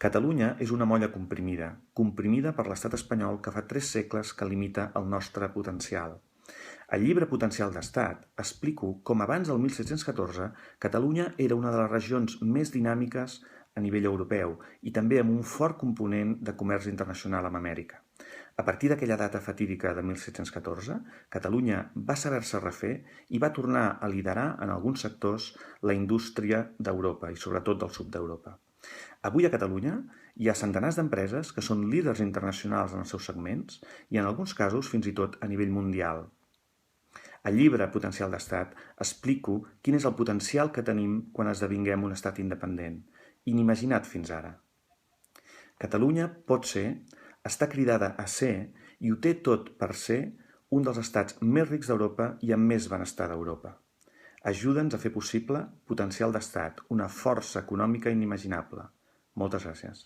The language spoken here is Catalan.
Catalunya és una molla comprimida per l'estat espanyol que fa 3 segles que limita el nostre potencial. Al llibre Potencial d'Estat explico com abans del 1714 Catalunya era una de les regions més dinàmiques a nivell europeu i també amb un fort component de comerç internacional amb Amèrica. A partir d'aquella data fatídica de 1714, Catalunya va saber-se refer i va tornar a liderar en alguns sectors la indústria d'Europa i sobretot del sud d'Europa. Avui a Catalunya hi ha centenars d'empreses que són líders internacionals en els seus segments i en alguns casos fins i tot a nivell mundial. Al llibre Potencial d'Estat explico quin és el potencial que tenim quan esdevinguem un estat independent, inimaginat fins ara. Catalunya pot ser, està cridada a ser i ho té tot per ser un dels estats més rics d'Europa i amb més benestar d'Europa. Ajuda'ns a fer possible Potencial d'Estat, una força econòmica inimaginable. Moltes gràcies.